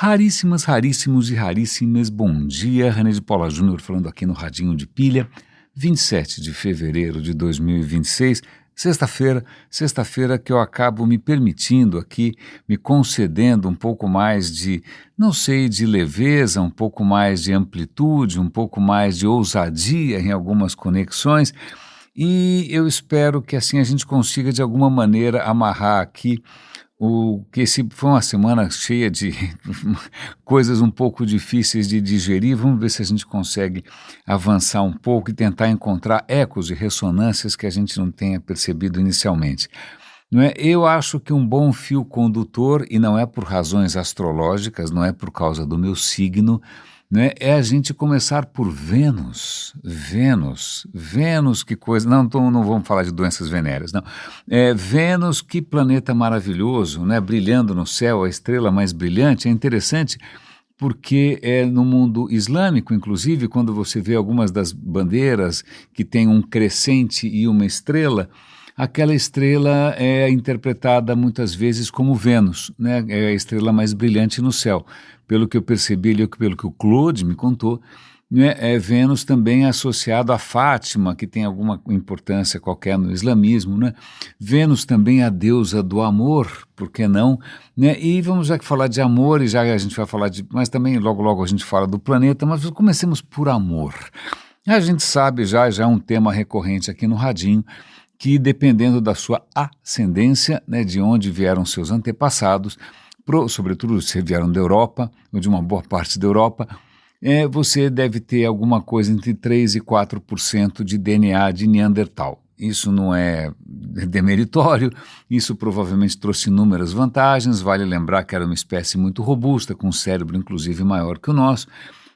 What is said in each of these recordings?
Raríssimas, raríssimos e raríssimas, bom dia, René de Paula Júnior falando aqui no Radinho de Pilha, 27 de fevereiro de 2026, sexta-feira que eu acabo me permitindo aqui, me concedendo um pouco mais de, não sei, de leveza, um pouco mais de amplitude, um pouco mais de ousadia em algumas conexões, e eu espero que assim a gente consiga de alguma maneira amarrar aqui que esse foi uma semana cheia de coisas um pouco difíceis de digerir. Vamos ver se a gente consegue avançar um pouco e tentar encontrar ecos e ressonâncias que a gente não tenha percebido inicialmente. Não é? Eu acho que um bom fio condutor, e não é por razões astrológicas, não é por causa do meu signo, né, é a gente começar por Vênus, que coisa, não vamos falar de doenças venéreas, não, Vênus, que planeta maravilhoso, né, brilhando no céu, a estrela mais brilhante, é interessante porque no mundo islâmico, inclusive, quando você vê algumas das bandeiras que tem um crescente e uma estrela, aquela estrela é interpretada muitas vezes como Vênus, né, é a estrela mais brilhante no céu. Pelo que eu percebi, pelo que o Claude me contou, né, Vênus também é associado a Fátima, que tem alguma importância qualquer no islamismo, né? Vênus também é a deusa do amor, por que não? Né? E vamos já que falar de amor, e já a gente vai falar mas também logo a gente fala do planeta, mas comecemos por amor. A gente sabe já é um tema recorrente aqui no Radinho, que dependendo da sua ascendência, né, de onde vieram seus antepassados, sobretudo se vieram da Europa, ou de uma boa parte da Europa, você deve ter alguma coisa entre 3% e 4% de DNA de Neandertal. Isso não é demeritório, isso provavelmente trouxe inúmeras vantagens, vale lembrar que era uma espécie muito robusta, com um cérebro inclusive maior que o nosso,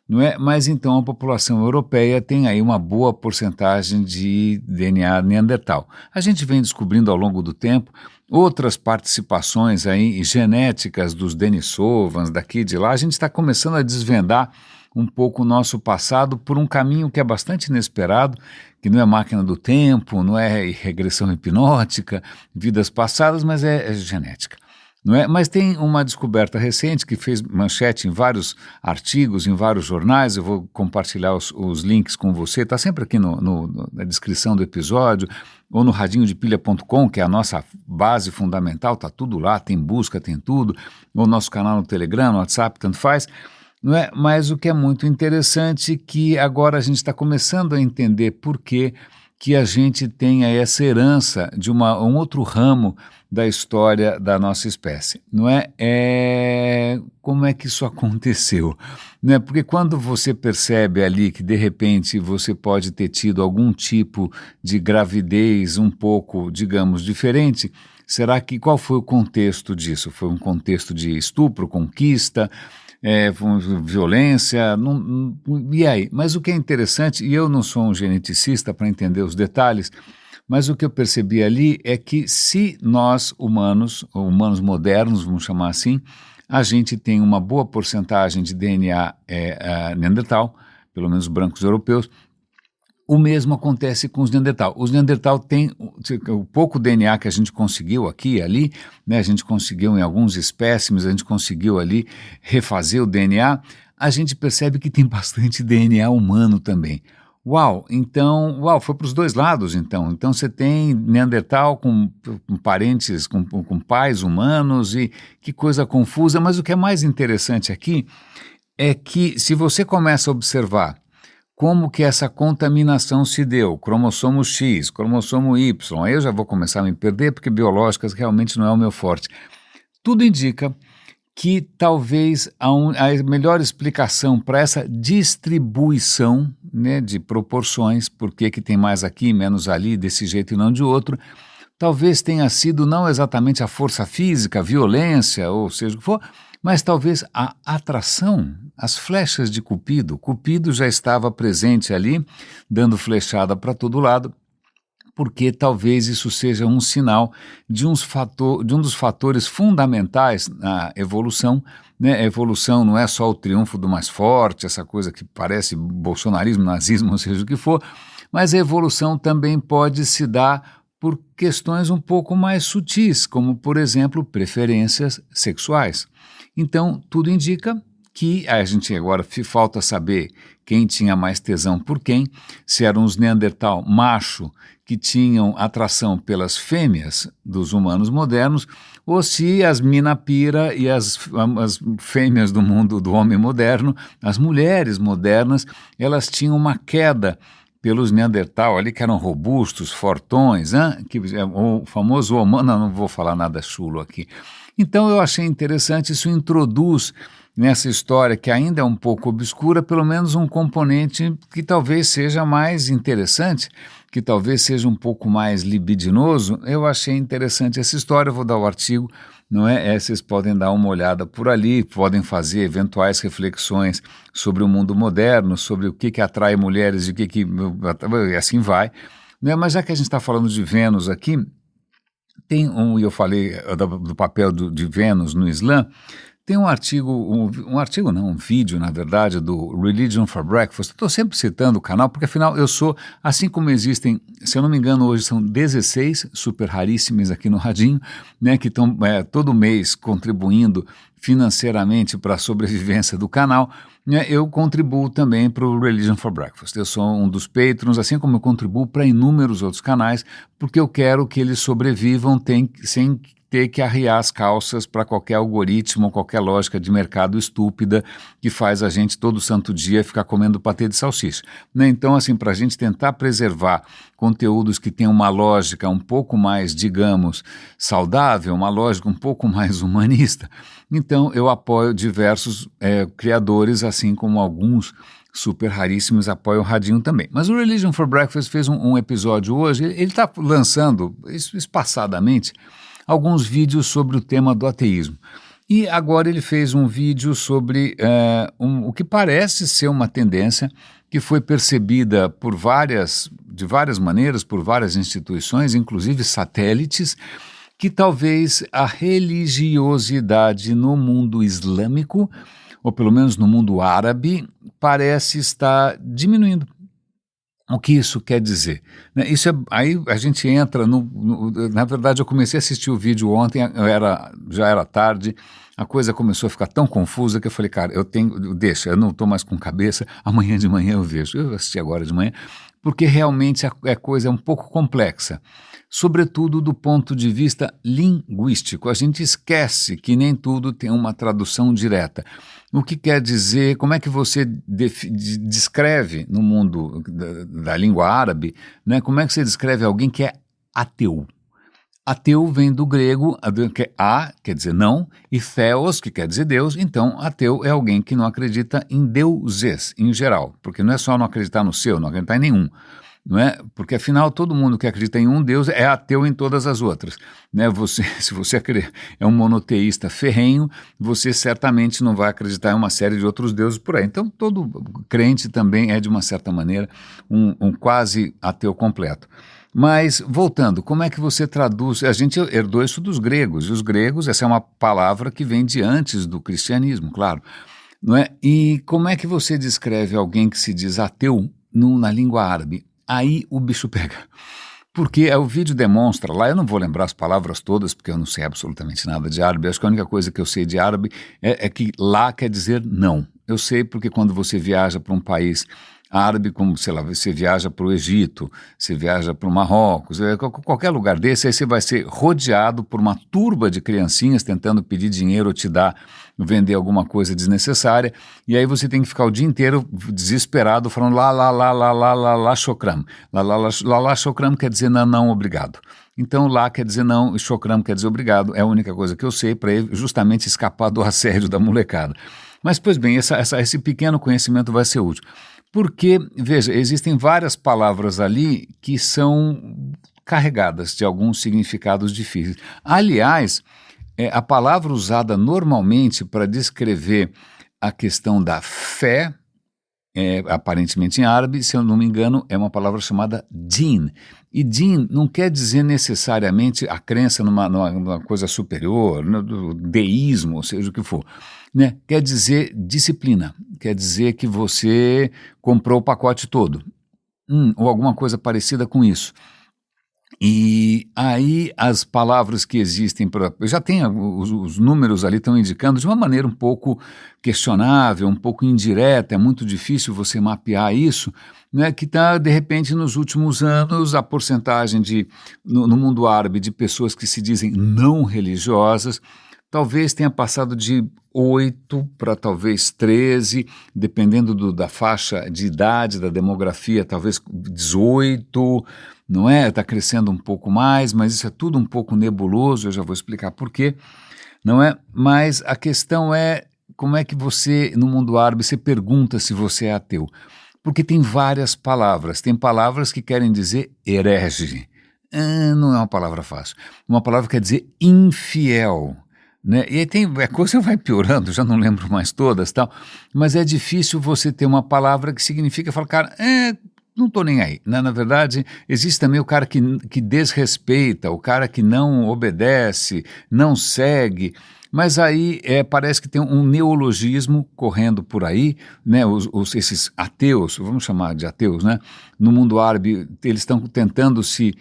não é? Mas então a população europeia tem aí uma boa porcentagem de DNA Neandertal. A gente vem descobrindo ao longo do tempo outras participações aí genéticas dos Denisovans, daqui e de lá. A gente está começando a desvendar um pouco o nosso passado por um caminho que é bastante inesperado, que não é máquina do tempo, não é regressão hipnótica, vidas passadas, mas é genética. Não é? Mas tem uma descoberta recente que fez manchete em vários artigos, em vários jornais, eu vou compartilhar os links com você, está sempre aqui na descrição do episódio, ou no radinhodepilha.com, que é a nossa base fundamental, está tudo lá, tem busca, tem tudo, ou nosso canal no Telegram, no WhatsApp, tanto faz, não é? Mas o que é muito interessante é que agora a gente está começando a entender por que a gente tem essa herança de um outro ramo da história da nossa espécie, não é? Como é que isso aconteceu? Não é? Porque quando você percebe ali que de repente você pode ter tido algum tipo de gravidez um pouco, digamos, diferente, qual foi o contexto disso? Foi um contexto de estupro, conquista, violência, e aí? Mas o que é interessante, e eu não sou um geneticista para entender os detalhes, mas o que eu percebi ali é que se nós humanos, ou humanos modernos, vamos chamar assim, a gente tem uma boa porcentagem de DNA Neandertal, pelo menos brancos europeus, o mesmo acontece com os Neandertal. Os Neandertal têm o pouco DNA que a gente conseguiu aqui e ali, né, a gente conseguiu em alguns espécimes, a gente conseguiu ali refazer o DNA, a gente percebe que tem bastante DNA humano também. Uau, foi para os dois lados então. Então você tem Neandertal com parentes, com pais humanos, e que coisa confusa, mas o que é mais interessante aqui é que se você começa a observar como que essa contaminação se deu, cromossomo X, cromossomo Y, aí eu já vou começar a me perder porque biológicas realmente não é o meu forte. Tudo indica que talvez a melhor explicação para essa distribuição, né, de proporções, por que tem mais aqui, menos ali, desse jeito e não de outro, talvez tenha sido não exatamente a força física, a violência, ou seja o que for, mas talvez a atração, as flechas de Cupido. Cupido já estava presente ali, dando flechada para todo lado, porque talvez isso seja um sinal de um dos fatores fundamentais na evolução, né? A evolução não é só o triunfo do mais forte, essa coisa que parece bolsonarismo, nazismo, ou seja o que for, mas a evolução também pode se dar por questões um pouco mais sutis, como, por exemplo, preferências sexuais. Então, tudo indica que a gente agora falta saber quem tinha mais tesão por quem, se eram os Neandertal macho que tinham atração pelas fêmeas dos humanos modernos, ou se as minapira e as fêmeas do mundo do homem moderno, as mulheres modernas, elas tinham uma queda pelos Neandertal ali, que eram robustos, fortões, que, o famoso humano, não vou falar nada chulo aqui. Então eu achei interessante, isso introduz nessa história que ainda é um pouco obscura, pelo menos um componente que talvez seja mais interessante, que talvez seja um pouco mais libidinoso. Eu achei interessante essa história, eu vou dar o artigo, não é? Vocês podem dar uma olhada por ali, podem fazer eventuais reflexões sobre o mundo moderno, sobre o que atrai mulheres e o que assim vai. Né? Mas já que a gente está falando de Vênus aqui, tem eu falei do papel de Vênus no Islã. Tem um artigo, um vídeo, na verdade, do Religion for Breakfast. Estou sempre citando o canal, porque afinal eu sou, assim como existem, se eu não me engano, hoje são 16 super raríssimas aqui no Radinho, né, que estão todo mês contribuindo financeiramente para a sobrevivência do canal, né, eu contribuo também para o Religion for Breakfast. Eu sou um dos patrons, assim como eu contribuo para inúmeros outros canais, porque eu quero que eles sobrevivam sem ter que arriar as calças para qualquer algoritmo, qualquer lógica de mercado estúpida que faz a gente todo santo dia ficar comendo patê de salsicha. Né? Então, assim, para a gente tentar preservar conteúdos que têm uma lógica um pouco mais, digamos, saudável, uma lógica um pouco mais humanista, então eu apoio diversos criadores, assim como alguns super raríssimos apoiam o Radinho também. Mas o Religion for Breakfast fez um episódio hoje, ele está lançando, espaçadamente, alguns vídeos sobre o tema do ateísmo. E agora ele fez um vídeo sobre o que parece ser uma tendência que foi percebida de várias maneiras, por várias instituições, inclusive satélites, que talvez a religiosidade no mundo islâmico, ou pelo menos no mundo árabe, parece estar diminuindo. O que isso quer dizer? Isso aí a gente entra na verdade eu comecei a assistir o vídeo ontem, já era tarde, a coisa começou a ficar tão confusa que eu falei, cara, eu não estou mais com cabeça, amanhã de manhã eu vejo. Eu assisti agora de manhã, porque realmente a coisa é um pouco complexa, sobretudo do ponto de vista linguístico. A gente esquece que nem tudo tem uma tradução direta. O que quer dizer, como é que você descreve no mundo da língua árabe, né, como é que você descreve alguém que é ateu? Ateu vem do grego, que é quer dizer não, e theos, que quer dizer Deus. Então, ateu é alguém que não acredita em deuses, em geral, porque não é só não acreditar no seu, não acreditar em nenhum. Não é? Porque afinal todo mundo que acredita em um Deus é ateu em todas as outras, né? Se você é um monoteísta ferrenho, você certamente não vai acreditar em uma série de outros deuses por aí. Então todo crente também é de uma certa maneira um quase ateu completo. Mas voltando, como é que você traduz? A gente herdou isso dos gregos, e os gregos, essa é uma palavra que vem de antes do cristianismo, claro, não é? E como é que você descreve alguém que se diz ateu na língua árabe? Aí o bicho pega, porque o vídeo demonstra lá, eu não vou lembrar as palavras todas, porque eu não sei absolutamente nada de árabe, acho que a única coisa que eu sei de árabe é que lá quer dizer não. Eu sei porque quando você viaja para um país árabe, como, sei lá, você viaja para o Egito, você viaja para o Marrocos, qualquer lugar desse, aí você vai ser rodeado por uma turba de criancinhas tentando pedir dinheiro ou vender alguma coisa desnecessária, e aí você tem que ficar o dia inteiro desesperado falando lá, shokram. Lá, shokram quer dizer não, obrigado. Então lá quer dizer não e shokram quer dizer obrigado, é a única coisa que eu sei para justamente escapar do assédio da molecada. Mas, pois bem, esse pequeno conhecimento vai ser útil. Porque, veja, existem várias palavras ali que são carregadas de alguns significados difíceis. Aliás, a palavra usada normalmente para descrever a questão da fé, aparentemente em árabe, se eu não me engano, é uma palavra chamada din. E din não quer dizer necessariamente a crença numa coisa superior, no deísmo, ou seja o que for. Né? Quer dizer disciplina, quer dizer que você comprou o pacote todo, ou alguma coisa parecida com isso. E aí as palavras que existem, já tem os números ali estão indicando de uma maneira um pouco questionável, um pouco indireta, é muito difícil você mapear isso, né, que está, de repente, nos últimos anos, a porcentagem no mundo árabe de pessoas que se dizem não religiosas, talvez tenha passado de 8 para talvez 13, dependendo da faixa de idade, da demografia, talvez 18, não é? Está crescendo um pouco mais, mas isso é tudo um pouco nebuloso, eu já vou explicar por quê, não é? Mas a questão é como é que você, no mundo árabe, você pergunta se você é ateu. Porque tem várias palavras, tem palavras que querem dizer herege, não é uma palavra fácil, uma palavra que quer dizer infiel, né? E aí a coisa vai piorando, já não lembro mais todas, tal, mas é difícil você ter uma palavra que significa falar, cara, não estou nem aí. Na verdade, existe também o cara que desrespeita, o cara que não obedece, não segue, mas aí parece que tem um neologismo correndo por aí, né? Esses ateus, vamos chamar de ateus, né? No mundo árabe, eles estão tentando se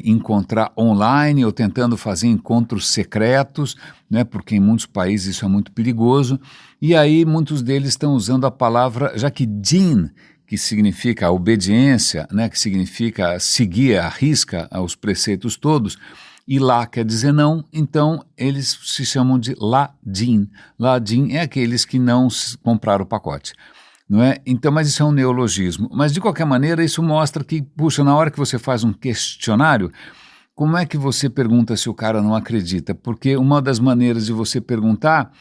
encontrar online ou tentando fazer encontros secretos, né? Porque em muitos países isso é muito perigoso, e aí muitos deles estão usando a palavra, já que din, que significa a obediência, né, que significa seguir à risca os preceitos todos, e lá quer dizer não, então eles se chamam de ladin. Ladin é aqueles que não compraram o pacote, não é? Então, mas isso é um neologismo. Mas de qualquer maneira, isso mostra que, puxa, na hora que você faz um questionário, como é que você pergunta se o cara não acredita? Porque uma das maneiras de você perguntar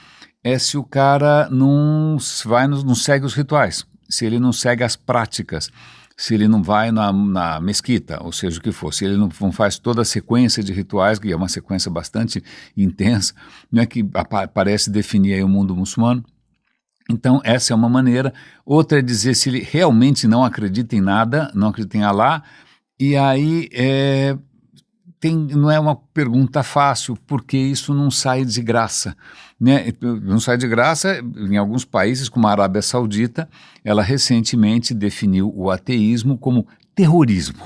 é se o cara não segue os rituais, se ele não segue as práticas, se ele não vai na mesquita, ou seja, o que for, se ele não faz toda a sequência de rituais, que é uma sequência bastante intensa, né, que parece definir aí o mundo muçulmano. Então, essa é uma maneira. Outra é dizer se ele realmente não acredita em nada, não acredita em Alá, e aí não é uma pergunta fácil, porque isso não sai de graça, né? Não sai de graça em alguns países, como a Arábia Saudita, ela recentemente definiu o ateísmo como terrorismo.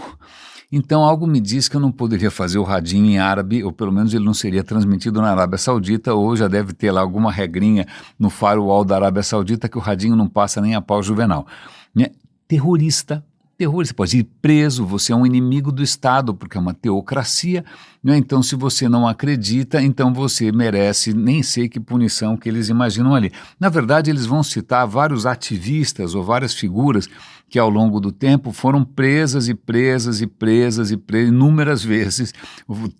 Então algo me diz que eu não poderia fazer o radinho em árabe, ou pelo menos ele não seria transmitido na Arábia Saudita, ou já deve ter lá alguma regrinha no firewall da Arábia Saudita que o radinho não passa nem a pau juvenal, né? Terrorista, você pode ir preso, você é um inimigo do Estado, porque é uma teocracia, né? Então se você não acredita, então você merece nem sei que punição que eles imaginam ali. Na verdade, eles vão citar vários ativistas ou várias figuras que ao longo do tempo foram presas inúmeras vezes,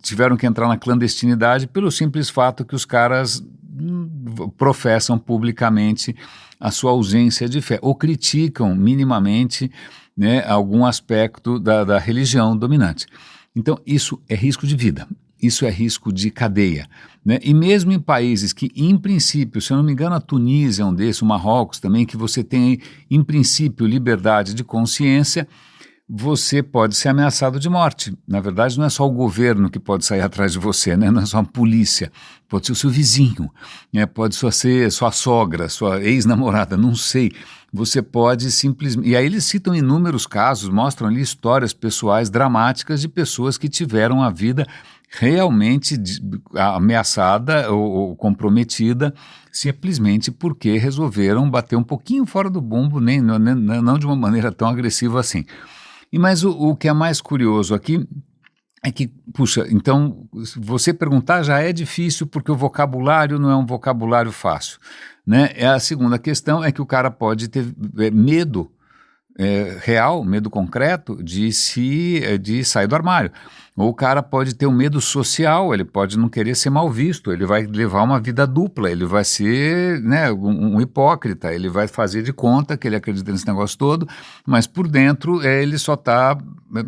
tiveram que entrar na clandestinidade pelo simples fato que os caras professam publicamente a sua ausência de fé, ou criticam minimamente, né, algum aspecto da religião dominante. Então, isso é risco de vida, isso é risco de cadeia, né? E mesmo em países que, em princípio, se eu não me engano, a Tunísia é um desses, o Marrocos também, que você tem, em princípio, liberdade de consciência, você pode ser ameaçado de morte. Na verdade, não é só o governo que pode sair atrás de você, né? Não é só a polícia, pode ser o seu vizinho, né? Pode ser sua sogra, sua ex-namorada, não sei. Você pode simplesmente... E aí eles citam inúmeros casos, mostram ali histórias pessoais dramáticas de pessoas que tiveram a vida realmente ameaçada ou comprometida simplesmente porque resolveram bater um pouquinho fora do bumbo, não de uma maneira tão agressiva assim. Mas o que é mais curioso aqui é que, puxa, então, se você perguntar já é difícil porque o vocabulário não é um vocabulário fácil, né? A segunda questão é que o cara pode ter medo real, medo concreto de sair do armário. Ou o cara pode ter um medo social, ele pode não querer ser mal visto, ele vai levar uma vida dupla, ele vai ser, né, um hipócrita, ele vai fazer de conta que ele acredita nesse negócio todo, mas por dentro ele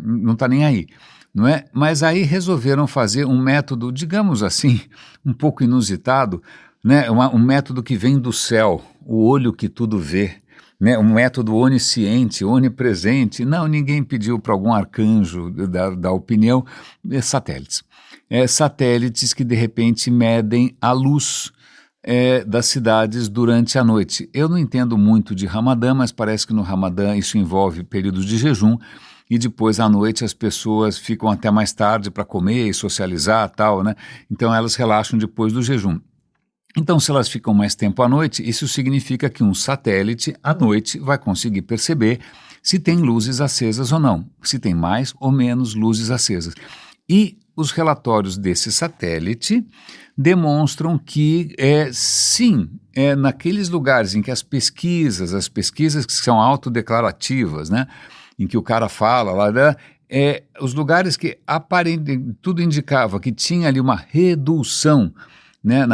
não está nem aí, não é? Mas aí resolveram fazer um método, digamos assim, um pouco inusitado, né, um método que vem do céu, o olho que tudo vê, né, um método onisciente, onipresente. Não, ninguém pediu para algum arcanjo da opinião. Satélites. Satélites que de repente medem a luz das cidades durante a noite. Eu não entendo muito de Ramadã, mas parece que no Ramadã isso envolve períodos de jejum. e depois à noite as pessoas ficam até mais tarde para comer e socializar, tal, né? Então elas relaxam depois do jejum. Então, se elas ficam mais tempo à noite, isso significa que um satélite à noite vai conseguir perceber se tem luzes acesas ou não, se tem mais ou menos luzes acesas. E os relatórios desse satélite demonstram que, sim, naqueles lugares em que as pesquisas que são autodeclarativas, né, em que o cara fala lá, né, os lugares que aparentemente tudo indicava que tinha ali uma redução, né,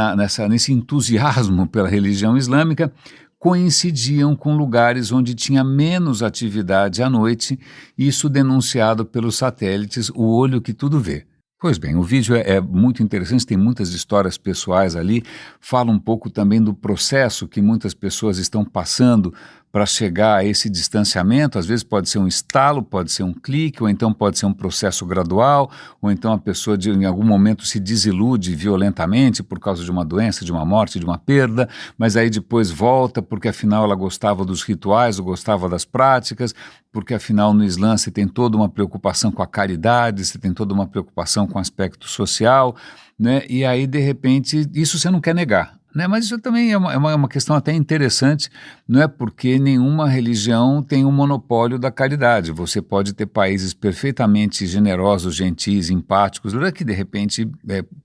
nesse entusiasmo pela religião islâmica, coincidiam com lugares onde tinha menos atividade à noite, isso denunciado pelos satélites, o olho que tudo vê. Pois bem, o vídeo é muito interessante, tem muitas histórias pessoais ali, fala um pouco também do processo que muitas pessoas estão passando para chegar a esse distanciamento. Às vezes pode ser um estalo, pode ser um clique, ou então pode ser um processo gradual, ou então a pessoa em algum momento se desilude violentamente por causa de uma doença, de uma morte, de uma perda, mas aí depois volta porque afinal ela gostava dos rituais, ou gostava das práticas, porque afinal no Islã você tem toda uma preocupação com a caridade, você tem toda uma preocupação com o aspecto social, né? E aí de repente isso você não quer negar, né? Mas isso também é uma questão até interessante, não é porque nenhuma religião tem um monopólio da caridade. Você pode ter países perfeitamente generosos, gentis, empáticos, não é que de repente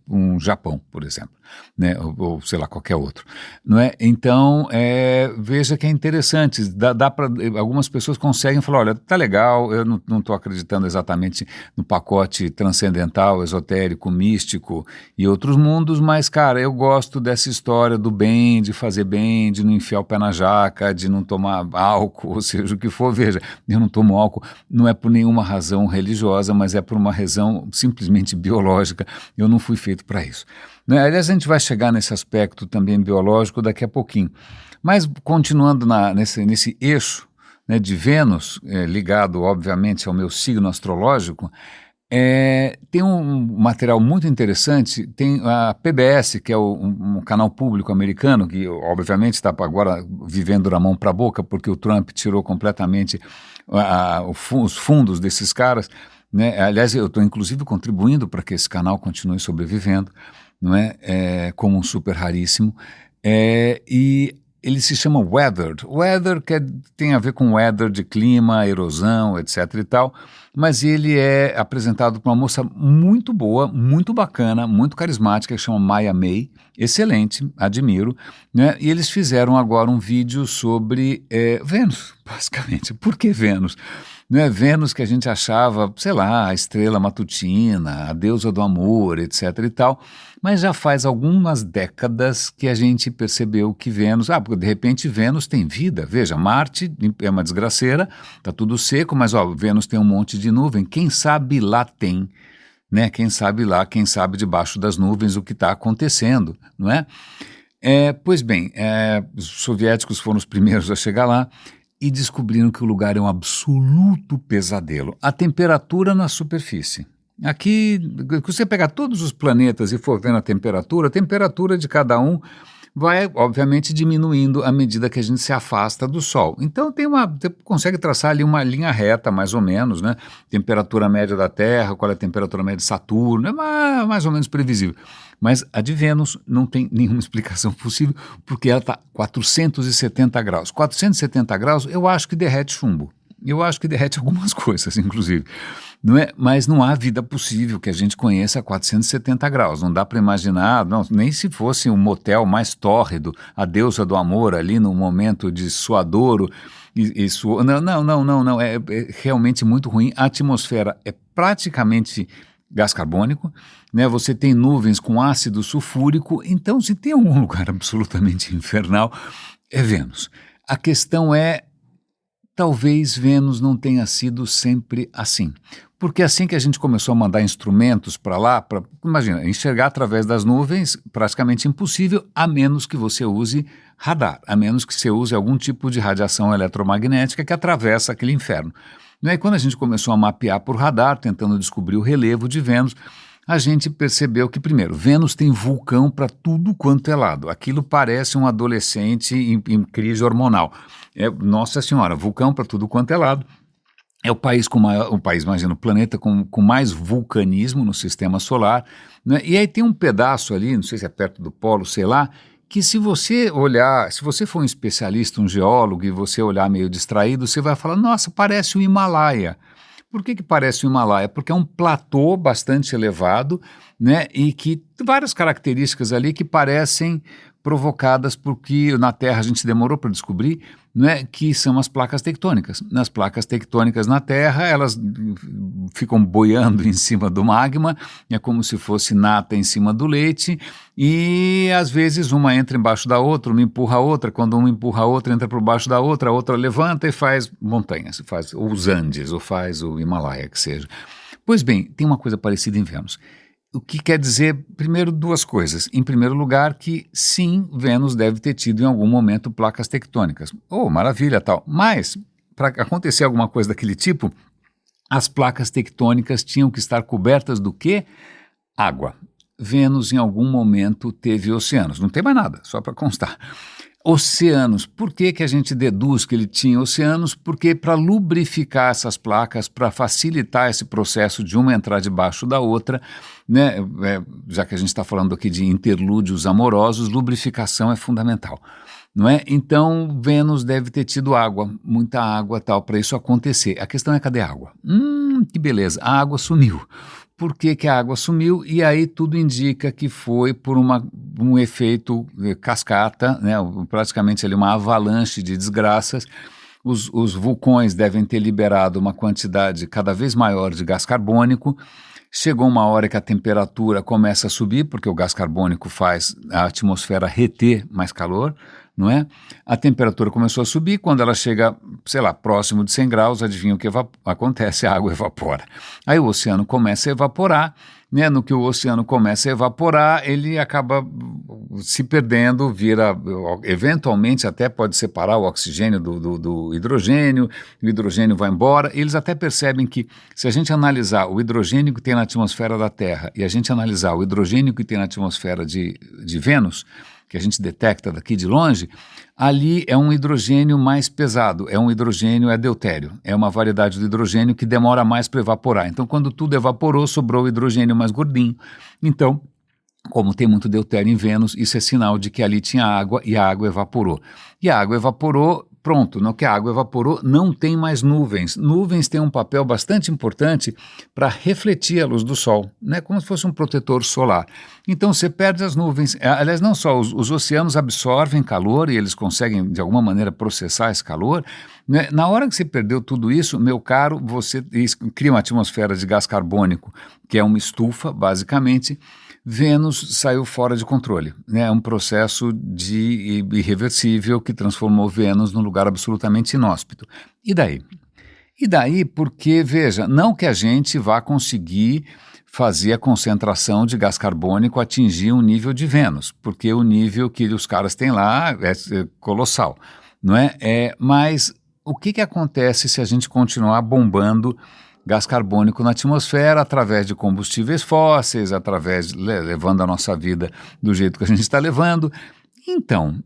um Japão, por exemplo, né? Ou sei lá, qualquer outro, não é? Então, veja que é interessante, dá para algumas pessoas conseguem falar, olha, tá legal, eu não estou acreditando exatamente no pacote transcendental, esotérico, místico e outros mundos, mas, cara, eu gosto dessa história do bem, de fazer bem, de não enfiar o pé na jaca, de não tomar álcool, ou seja, o que for. Veja, eu não tomo álcool, não é por nenhuma razão religiosa, mas é por uma razão simplesmente biológica. Eu não fui feito para isso, né? Aliás, a gente vai chegar nesse aspecto também biológico daqui a pouquinho. Mas continuando nesse eixo, né, de Vênus, ligado obviamente ao meu signo astrológico, tem um material muito interessante, tem a PBS, que é um canal público americano, que obviamente está agora vivendo da mão para a boca, porque o Trump tirou completamente os fundos desses caras, né? Aliás, eu estou inclusive contribuindo para que esse canal continue sobrevivendo, não é? Como um super raríssimo, e ele se chama Weathered. Weather tem a ver com weather de clima, erosão, etc e tal, mas ele é apresentado por uma moça muito boa, muito bacana, muito carismática, que chama Maya May, excelente, admiro, né? E eles fizeram agora um vídeo sobre Vênus, basicamente. Por que Vênus? Não é Vênus que a gente achava, sei lá, a estrela matutina, a deusa do amor, etc e tal, mas já faz algumas décadas que a gente percebeu que Vênus, porque de repente Vênus tem vida. Veja, Marte é uma desgraceira, tá tudo seco, mas Vênus tem um monte de nuvem, quem sabe lá tem, né? Quem sabe lá, quem sabe debaixo das nuvens o que está acontecendo, não é? Pois bem, os soviéticos foram os primeiros a chegar lá, e descobriram que o lugar é um absoluto pesadelo. A temperatura na superfície. Aqui, se você pegar todos os planetas e for vendo a temperatura de cada um vai, obviamente, diminuindo à medida que a gente se afasta do Sol. Então, você consegue traçar ali uma linha reta, mais ou menos, né? Temperatura média da Terra, qual é a temperatura média de Saturno, é mais ou menos previsível. Mas a de Vênus não tem nenhuma explicação possível, porque ela está 470 graus. 470 graus, eu acho que derrete chumbo. Eu acho que derrete algumas coisas, inclusive. Não é? Mas não há vida possível que a gente conheça a 470 graus. Não dá para imaginar, não, nem se fosse um motel mais tórrido, a deusa do amor ali no momento de suadouro. Não. É realmente muito ruim. A atmosfera é praticamente gás carbônico, né? Você tem nuvens com ácido sulfúrico. Então, se tem algum lugar absolutamente infernal, é Vênus. A questão é, talvez Vênus não tenha sido sempre assim. Porque assim que a gente começou a mandar instrumentos para lá, imagina, enxergar através das nuvens, praticamente impossível, a menos que você use radar, a menos que você use algum tipo de radiação eletromagnética que atravessa aquele inferno. E aí, quando a gente começou a mapear por radar, tentando descobrir o relevo de Vênus, a gente percebeu que, primeiro, Vênus tem vulcão para tudo quanto é lado. Aquilo parece um adolescente em crise hormonal. Nossa Senhora, vulcão para tudo quanto é lado. É o país com maior, imagina, o planeta com mais vulcanismo no sistema solar, né? E aí tem um pedaço ali, não sei se é perto do polo, sei lá, que se você olhar, se você for um especialista, um geólogo, e você olhar meio distraído, você vai falar, nossa, parece o Himalaia. Por que parece o Himalaia? Porque é um platô bastante elevado, né, e que várias características ali que parecem provocadas porque na Terra a gente demorou para descobrir, né, que são as placas tectônicas. As placas tectônicas na Terra, elas ficam boiando em cima do magma, é como se fosse nata em cima do leite, e às vezes uma entra embaixo da outra, uma empurra a outra, quando uma empurra a outra, entra por baixo da outra, a outra levanta e faz montanhas, faz os Andes, ou faz o Himalaia, que seja. Pois bem, tem uma coisa parecida em Vênus. O que quer dizer, primeiro, duas coisas. Em primeiro lugar, que sim, Vênus deve ter tido em algum momento placas tectônicas. Oh, maravilha, tal. Mas, para acontecer alguma coisa daquele tipo, as placas tectônicas tinham que estar cobertas do quê? Água. Vênus, em algum momento, teve oceanos. Não tem mais nada, só para constar. Oceanos. Por que a gente deduz que ele tinha oceanos? Porque para lubrificar essas placas, para facilitar esse processo de uma entrar debaixo da outra, né, já que a gente está falando aqui de interlúdios amorosos, lubrificação é fundamental. Não é? Então, Vênus deve ter tido água, muita água tal, para isso acontecer. A questão é, cadê a água? Que beleza, a água sumiu. Por que a água sumiu? E aí tudo indica que foi por um efeito cascata, né? Praticamente ali uma avalanche de desgraças. Os vulcões devem ter liberado uma quantidade cada vez maior de gás carbônico. Chegou uma hora que a temperatura começa a subir, porque o gás carbônico faz a atmosfera reter mais calor, não é? A temperatura começou a subir, quando ela chega, sei lá, próximo de 100 graus, adivinha o que acontece? A água evapora. Aí o oceano começa a evaporar, né? No que o oceano começa a evaporar, ele acaba se perdendo, eventualmente até pode separar o oxigênio do hidrogênio, o hidrogênio vai embora. Eles até percebem que se a gente analisar o hidrogênio que tem na atmosfera da Terra e a gente analisar o hidrogênio que tem na atmosfera de Vênus, que a gente detecta daqui de longe, ali é um hidrogênio mais pesado, é um hidrogênio deutério, é uma variedade do hidrogênio que demora mais para evaporar. Então, quando tudo evaporou, sobrou o hidrogênio mais gordinho. Então, como tem muito deutério em Vênus, isso é sinal de que ali tinha água e a água evaporou. E a água evaporou, pronto, no que a água evaporou, não tem mais nuvens. Nuvens têm um papel bastante importante para refletir a luz do Sol, né? Como se fosse um protetor solar. Então você perde as nuvens. Aliás, não só, os oceanos absorvem calor e eles conseguem, de alguma maneira, processar esse calor, né? Na hora que você perdeu tudo isso, meu caro, você cria uma atmosfera de gás carbônico, que é uma estufa, basicamente. Vênus saiu fora de controle, né? É um processo irreversível que transformou Vênus num lugar absolutamente inóspito. E daí? E daí porque, veja, não que a gente vá conseguir fazer a concentração de gás carbônico atingir um nível de Vênus, porque o nível que os caras têm lá é colossal, não é? Mas o que acontece se a gente continuar bombando gás carbônico na atmosfera através de combustíveis fósseis, levando a nossa vida do jeito que a gente está levando? Então,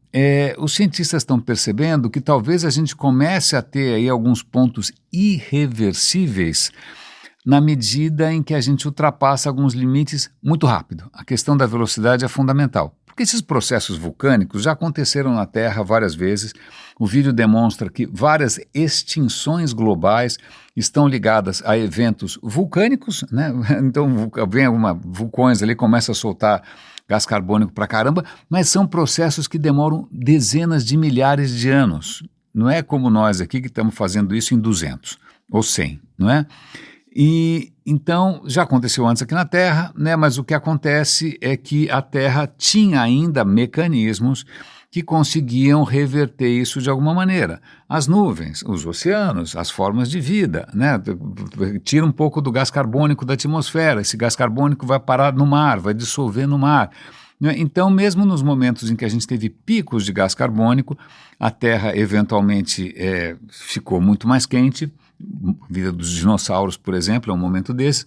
os cientistas estão percebendo que talvez a gente comece a ter aí alguns pontos irreversíveis na medida em que a gente ultrapassa alguns limites muito rápido. A questão da velocidade é fundamental. Porque esses processos vulcânicos já aconteceram na Terra várias vezes. O vídeo demonstra que várias extinções globais estão ligadas a eventos vulcânicos, né? Então vem vulcões ali, começa a soltar gás carbônico pra caramba, mas são processos que demoram dezenas de milhares de anos. Não é como nós aqui que estamos fazendo isso em 200 ou 100, não é? E então já aconteceu antes aqui na Terra, né? Mas o que acontece é que a Terra tinha ainda mecanismos que conseguiam reverter isso de alguma maneira. As nuvens, os oceanos, as formas de vida, né? Tira um pouco do gás carbônico da atmosfera, esse gás carbônico vai parar no mar, vai dissolver no mar. Então, mesmo nos momentos em que a gente teve picos de gás carbônico, a Terra eventualmente ficou muito mais quente. A vida dos dinossauros, por exemplo, é um momento desse.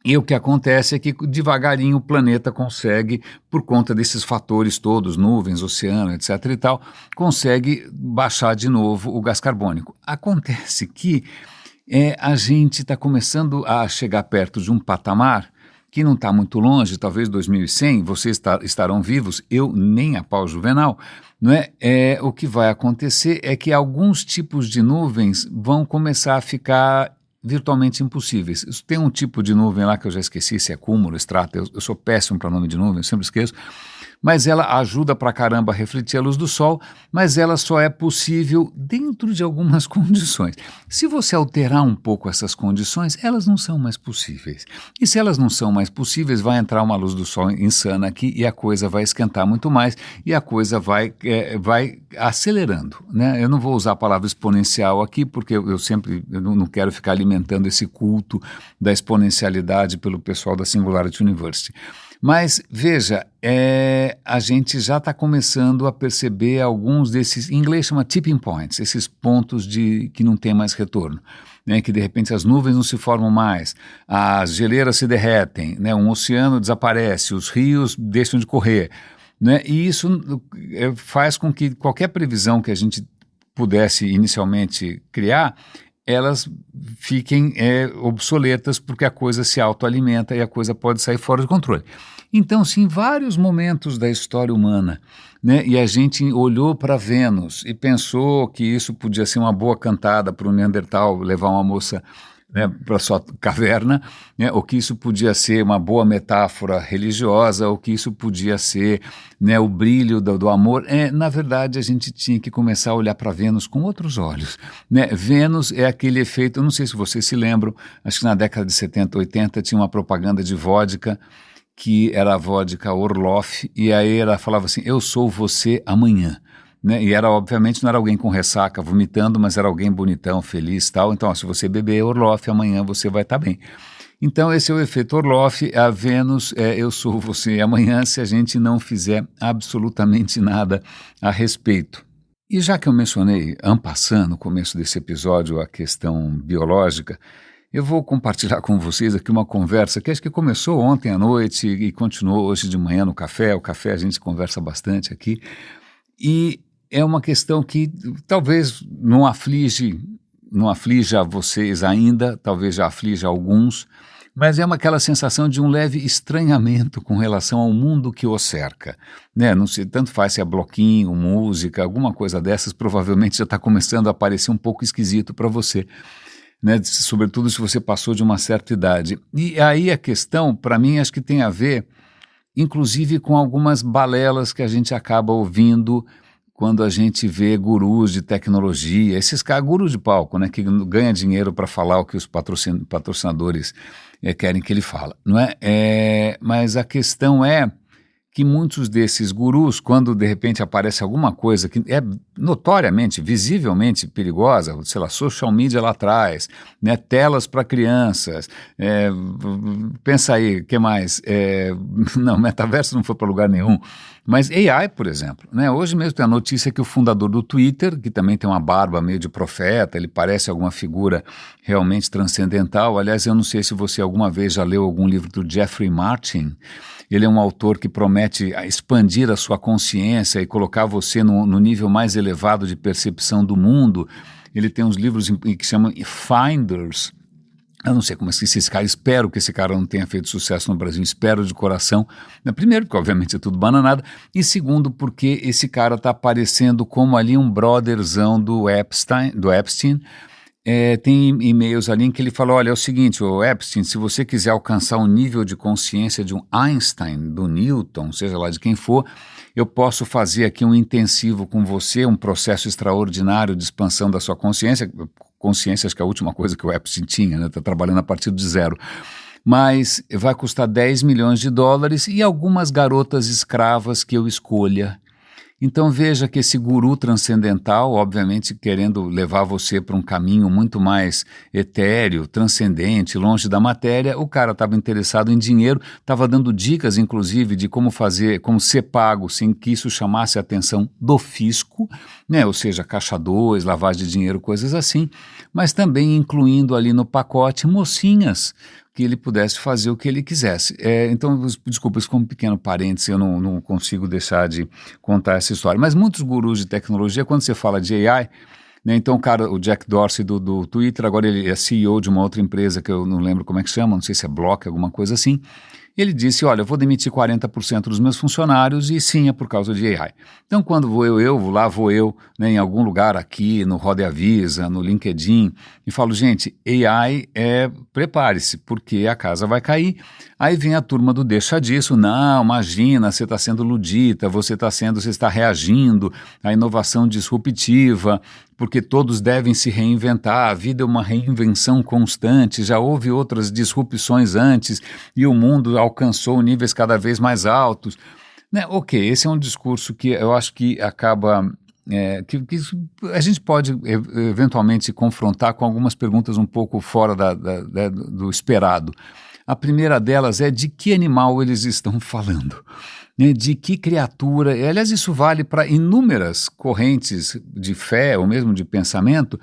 E o que acontece é que devagarinho o planeta consegue, por conta desses fatores todos, nuvens, oceano, etc. e tal, consegue baixar de novo o gás carbônico. Acontece que a gente está começando a chegar perto de um patamar que não está muito longe, talvez 2100, vocês estarão vivos, eu nem a pau Juvenal, não é? O que vai acontecer é que alguns tipos de nuvens vão começar a ficar virtualmente impossíveis. Tem um tipo de nuvem lá que eu já esqueci, se é cúmulo, estrato, eu sou péssimo para nome de nuvem, eu sempre esqueço, mas ela ajuda pra caramba a refletir a luz do sol, mas ela só é possível dentro de algumas condições. Se você alterar um pouco essas condições, elas não são mais possíveis. E se elas não são mais possíveis, vai entrar uma luz do sol insana aqui e a coisa vai esquentar muito mais e a coisa vai acelerando, né? Eu não vou usar a palavra exponencial aqui, porque eu não quero ficar alimentando esse culto da exponencialidade pelo pessoal da Singularity University. Mas, veja, a gente já está começando a perceber alguns desses, em inglês chama tipping points, esses pontos que não tem mais retorno, né, que de repente as nuvens não se formam mais, as geleiras se derretem, né, um oceano desaparece, os rios deixam de correr, né, e isso faz com que qualquer previsão que a gente pudesse inicialmente criar, elas fiquem obsoletas porque a coisa se autoalimenta e a coisa pode sair fora de controle. Então, sim, em vários momentos da história humana, né, e a gente olhou para Vênus e pensou que isso podia ser uma boa cantada para o Neandertal levar uma moça, né, para sua caverna, né, ou que isso podia ser uma boa metáfora religiosa, ou que isso podia ser, né, o brilho do amor. Na verdade, a gente tinha que começar a olhar para Vênus com outros olhos, né? Vênus é aquele efeito, eu não sei se vocês se lembram, acho que na década de 70, 80 tinha uma propaganda de vodka, que era a vodka Orloff, e aí ela falava assim, eu sou você amanhã. Né? E era, obviamente, não era alguém com ressaca vomitando, mas era alguém bonitão, feliz e tal. Então, ó, se você beber Orloff, amanhã você vai estar bem. Então, esse é o efeito Orloff, a Vênus, eu sou você amanhã, se a gente não fizer absolutamente nada a respeito. E já que eu mencionei, en passant, no começo desse episódio, a questão biológica, eu vou compartilhar com vocês aqui uma conversa que acho que começou ontem à noite e continuou hoje de manhã no café. O café a gente conversa bastante aqui. E é uma questão que talvez não aflija vocês ainda, talvez já aflija alguns, mas é aquela sensação de um leve estranhamento com relação ao mundo que o cerca. Né? Não sei, tanto faz se é bloquinho, música, alguma coisa dessas, provavelmente já está começando a parecer um pouco esquisito para você. Né, sobretudo se você passou de uma certa idade. E aí a questão, para mim, acho que tem a ver, inclusive, com algumas balelas que a gente acaba ouvindo quando a gente vê gurus de tecnologia, esses caras, gurus de palco, né, que ganha dinheiro para falar o que os patrocinadores querem que ele fale, não é? Mas a questão é que muitos desses gurus, quando de repente aparece alguma coisa que é notoriamente, visivelmente perigosa, sei lá, social media lá atrás, né, telas para crianças, pensa aí, o que mais? Não, metaverso não foi para lugar nenhum, mas AI, por exemplo, né, hoje mesmo tem a notícia que o fundador do Twitter, que também tem uma barba meio de profeta, ele parece alguma figura realmente transcendental. Aliás, eu não sei se você alguma vez já leu algum livro do Jeffrey Martin. Ele é um autor que promete expandir a sua consciência e colocar você no nível mais elevado de percepção do mundo. Ele tem uns livros que chamam Finders. Eu não sei como é que esse cara, espero que esse cara não tenha feito sucesso no Brasil, espero de coração. Primeiro, porque obviamente é tudo bananada, e segundo, porque esse cara está aparecendo como ali um brotherzão do Epstein. Tem e-mails ali em que ele fala, olha, é o seguinte, o Epstein, se você quiser alcançar um nível de consciência de um Einstein, do Newton, seja lá de quem for, eu posso fazer aqui um intensivo com você, um processo extraordinário de expansão da sua consciência, acho que é a última coisa que o Epstein tinha, né? Está trabalhando a partir de zero, mas vai custar 10 milhões de dólares e algumas garotas escravas que eu escolha. Então veja que esse guru transcendental, obviamente querendo levar você para um caminho muito mais etéreo, transcendente, longe da matéria, o cara estava interessado em dinheiro, estava dando dicas inclusive de como fazer, como ser pago sem que isso chamasse a atenção do fisco, né? Ou seja, caixa 2, lavagem de dinheiro, coisas assim, mas também incluindo ali no pacote mocinhas, que ele pudesse fazer o que ele quisesse. Então, desculpa, isso como um pequeno parênteses, eu não consigo deixar de contar essa história. Mas muitos gurus de tecnologia, quando você fala de AI, né? Então o Jack Dorsey do Twitter, agora ele é CEO de uma outra empresa que eu não lembro como é que chama, não sei se é Block, alguma coisa assim. Ele disse, olha, eu vou demitir 40% dos meus funcionários e sim, é por causa de AI. Então, quando vou eu, né, em algum lugar aqui, no Roda e Avisa, no LinkedIn, e falo, gente, AI prepare-se, porque a casa vai cair. Aí vem a turma do deixa disso, não, imagina, você está sendo ludita, você está reagindo à inovação disruptiva, porque todos devem se reinventar, a vida é uma reinvenção constante, já houve outras disrupções antes e o mundo alcançou níveis cada vez mais altos. Né? Ok, esse é um discurso que eu acho que acaba... que a gente pode eventualmente se confrontar com algumas perguntas um pouco fora do esperado. A primeira delas é de que animal eles estão falando, né? De que criatura. Aliás, isso vale para inúmeras correntes de fé ou mesmo de pensamento.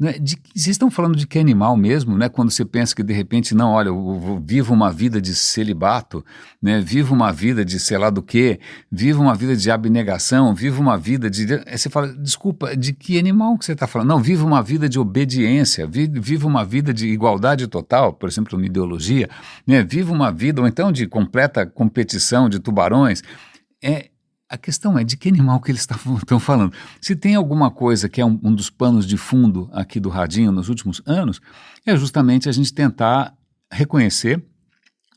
Né? Vocês estão falando de que animal mesmo, né? Quando você pensa que de repente, não, olha, eu vivo uma vida de celibato, né? Vivo uma vida de sei lá do quê, vivo uma vida de abnegação, vivo uma vida de... Aí você fala, desculpa, de que animal que você está falando? Não, vivo uma vida de obediência, vivo uma vida de igualdade total, por exemplo, uma ideologia, né? Vivo uma vida, ou então de completa competição de tubarões. A questão é de que animal que eles estão falando. Se tem alguma coisa que é um dos panos de fundo aqui do Radinho nos últimos anos, é justamente a gente tentar reconhecer,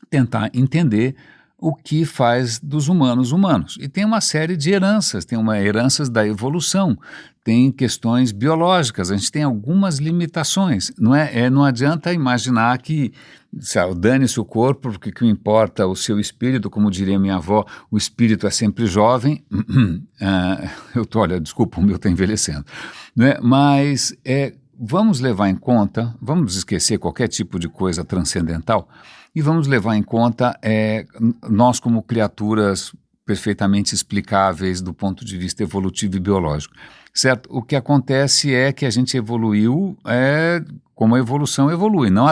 tentar entender o que faz dos humanos humanos. E tem uma série de heranças, heranças da evolução, tem questões biológicas, a gente tem algumas limitações. Não adianta imaginar que dane-se o corpo, porque o que importa é o seu espírito, como diria minha avó, o espírito é sempre jovem. Olha, desculpa, o meu está envelhecendo. Né? Mas vamos levar em conta, vamos esquecer qualquer tipo de coisa transcendental e vamos levar em conta nós como criaturas perfeitamente explicáveis do ponto de vista evolutivo e biológico, certo? O que acontece é que a gente evoluiu como a evolução evolui, não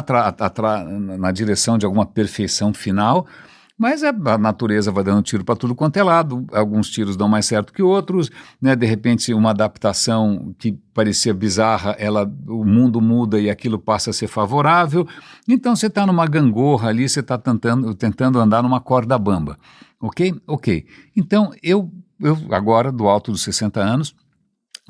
na direção de alguma perfeição final, mas a natureza vai dando tiro para tudo quanto é lado, alguns tiros dão mais certo que outros, né? De repente uma adaptação que parecia bizarra, o mundo muda e aquilo passa a ser favorável, então você está numa gangorra ali, você está tentando andar numa corda bamba, ok? Ok, então eu agora do alto dos 60 anos,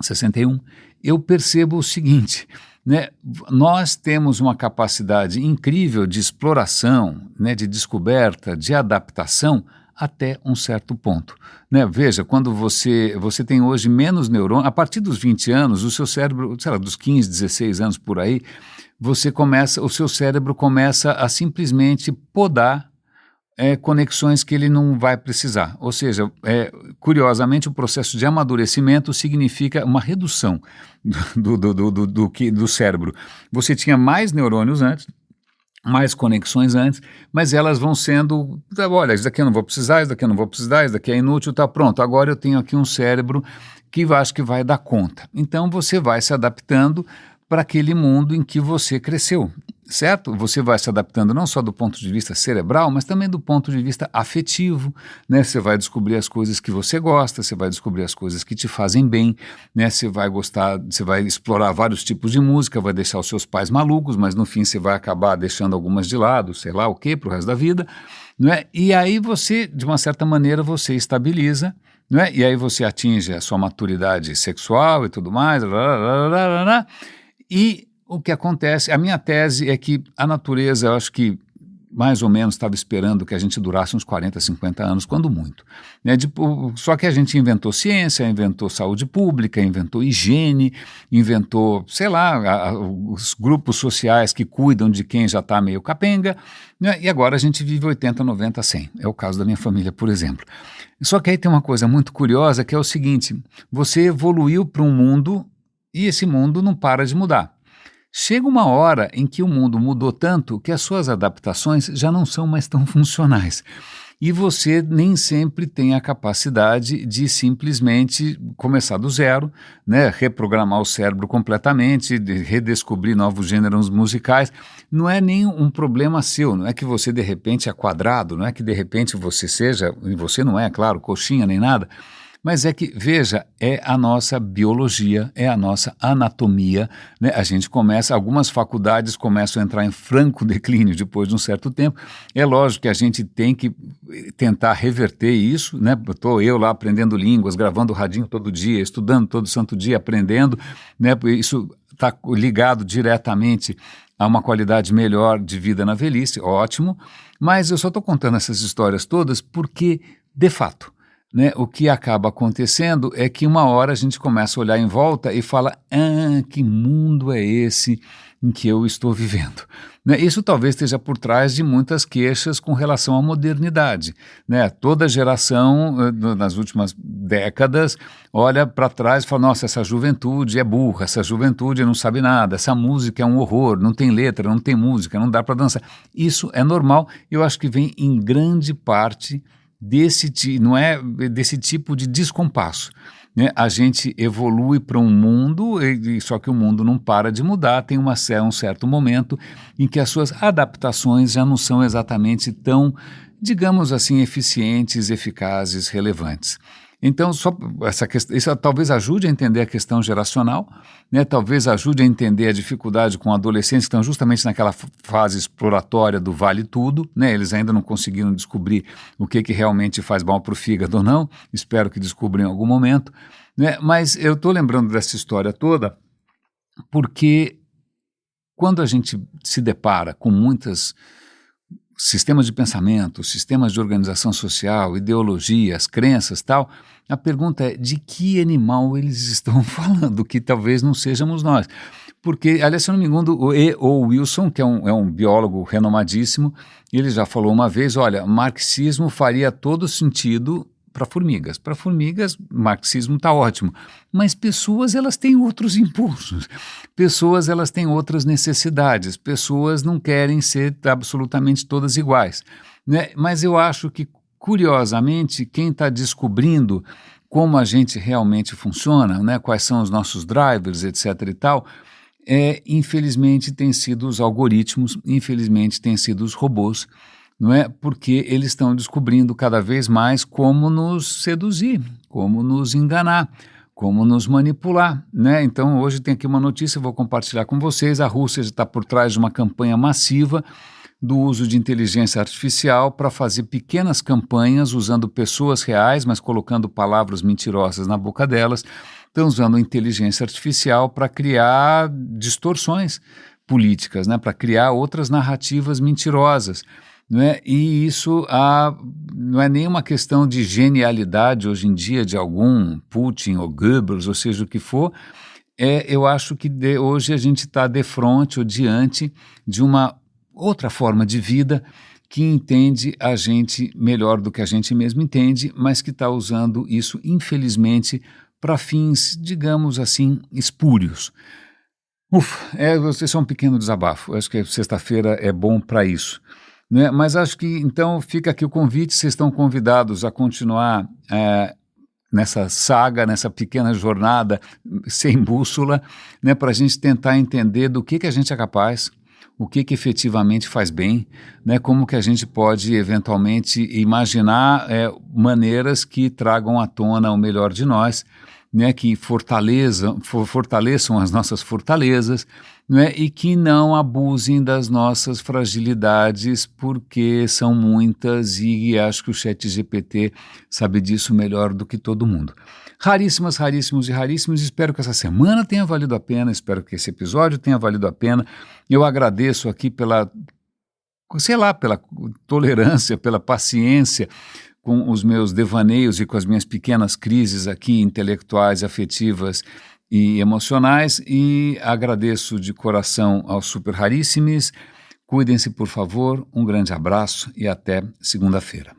61, eu percebo o seguinte... Né? Nós temos uma capacidade incrível de exploração, né, de descoberta, de adaptação até um certo ponto. Né? Veja, quando você tem hoje menos neurônios, a partir dos 20 anos, o seu cérebro, sei lá, dos 15, 16 anos por aí, o seu cérebro começa a simplesmente podar conexões que ele não vai precisar. Ou seja, curiosamente, o processo de amadurecimento significa uma redução do cérebro. Você tinha mais neurônios antes, mais conexões antes, mas elas vão sendo, olha, isso daqui eu não vou precisar, isso daqui eu não vou precisar, isso daqui é inútil, tá pronto, agora eu tenho aqui um cérebro que eu acho que vai dar conta. Então você vai se adaptando para aquele mundo em que você cresceu, certo? Você vai se adaptando não só do ponto de vista cerebral, mas também do ponto de vista afetivo, né? Você vai descobrir as coisas que você gosta, você vai descobrir as coisas que te fazem bem, né? Você vai explorar vários tipos de música, vai deixar os seus pais malucos, mas no fim você vai acabar deixando algumas de lado, sei lá o quê, para o resto da vida, não é? E aí você, de uma certa maneira, você estabiliza, não é? E aí você atinge a sua maturidade sexual e tudo mais, e o que acontece, a minha tese é que a natureza, eu acho que mais ou menos estava esperando que a gente durasse uns 40, 50 anos, quando muito. Né? Só que a gente inventou ciência, inventou saúde pública, inventou higiene, inventou, sei lá, os grupos sociais que cuidam de quem já está meio capenga, né? E agora a gente vive 80, 90, 100. É o caso da minha família, por exemplo. Só que aí tem uma coisa muito curiosa, que é o seguinte, você evoluiu para um mundo e esse mundo não para de mudar. Chega uma hora em que o mundo mudou tanto que as suas adaptações já não são mais tão funcionais. E você nem sempre tem a capacidade de simplesmente começar do zero, né, reprogramar o cérebro completamente, de redescobrir novos gêneros musicais. Não é nem um problema seu, não é que você de repente é quadrado, não é que de repente você seja, e você não é, claro, coxinha nem nada, Mas é que, veja, é a nossa biologia, é a nossa anatomia, né? A gente começa, algumas faculdades começam a entrar em franco declínio depois de um certo tempo. É lógico que a gente tem que tentar reverter isso, né? Estou eu lá aprendendo línguas, gravando radinho todo dia, estudando todo santo dia, aprendendo, né? Isso está ligado diretamente a uma qualidade melhor de vida na velhice, ótimo, mas eu só estou contando essas histórias todas porque, de fato, né, o que acaba acontecendo é que uma hora a gente começa a olhar em volta e fala, que mundo é esse em que eu estou vivendo? Né, isso talvez esteja por trás de muitas queixas com relação à modernidade. Né? Toda geração, nas últimas décadas, olha para trás e fala, nossa, essa juventude é burra, essa juventude não sabe nada, essa música é um horror, não tem letra, não tem música, não dá para dançar. Isso é normal, eu acho que vem em grande parte não é desse tipo de descompasso. Né? A gente evolui para um mundo, só que o mundo não para de mudar, tem um certo momento em que as suas adaptações já não são exatamente tão, digamos assim, eficientes, eficazes, relevantes. Então, isso talvez ajude a entender a questão geracional, né? Talvez ajude a entender a dificuldade com adolescentes que estão justamente naquela fase exploratória do vale tudo, né? Eles ainda não conseguiram descobrir o que realmente faz mal para o fígado ou não, espero que descubram em algum momento, né? Mas eu estou lembrando dessa história toda porque quando a gente se depara com muitas sistemas de pensamento, sistemas de organização social, ideologias, crenças, tal, a pergunta é de que animal eles estão falando, que talvez não sejamos nós. Porque, aliás, se eu não me engano, o Wilson, que é um biólogo renomadíssimo, ele já falou uma vez, olha, marxismo faria todo sentido para formigas. Para formigas, marxismo está ótimo. Mas pessoas, elas têm outros impulsos. Pessoas, elas têm outras necessidades. Pessoas não querem ser absolutamente todas iguais. Né? Mas eu acho que, curiosamente, quem está descobrindo como a gente realmente funciona, né? Quais são os nossos drivers, etc. e tal, infelizmente, tem sido os algoritmos, infelizmente, tem sido os robôs, não é? Porque eles estão descobrindo cada vez mais como nos seduzir, como nos enganar, como nos manipular, né? Então, hoje tem aqui uma notícia, eu vou compartilhar com vocês, a Rússia está por trás de uma campanha massiva do uso de inteligência artificial para fazer pequenas campanhas usando pessoas reais, mas colocando palavras mentirosas na boca delas, estão usando a inteligência artificial para criar distorções políticas, né? Para criar outras narrativas mentirosas. Né? E isso não é nenhuma questão de genialidade hoje em dia de algum Putin ou Goebbels, ou seja o que for. Eu acho que hoje a gente está de frente ou diante de uma outra forma de vida que entende a gente melhor do que a gente mesmo entende, mas que está usando isso, infelizmente, para fins, digamos assim, espúrios. Esse é um pequeno desabafo. Acho que sexta-feira é bom para isso. Né? Mas acho que, então, fica aqui o convite, vocês estão convidados a continuar nessa saga, nessa pequena jornada sem bússola, né? Para a gente tentar entender do que a gente é capaz, o que efetivamente faz bem, né? Como que a gente pode, eventualmente, imaginar maneiras que tragam à tona o melhor de nós, né, que fortaleçam as nossas fortalezas, né, e que não abusem das nossas fragilidades, porque são muitas e acho que o ChatGPT sabe disso melhor do que todo mundo. Raríssimas, raríssimos e raríssimos, espero que essa semana tenha valido a pena, espero que esse episódio tenha valido a pena. Eu agradeço aqui pela tolerância, pela paciência, com os meus devaneios e com as minhas pequenas crises aqui intelectuais, afetivas e emocionais, e agradeço de coração aos super raríssimos. Cuidem-se, por favor, um grande abraço e até segunda-feira.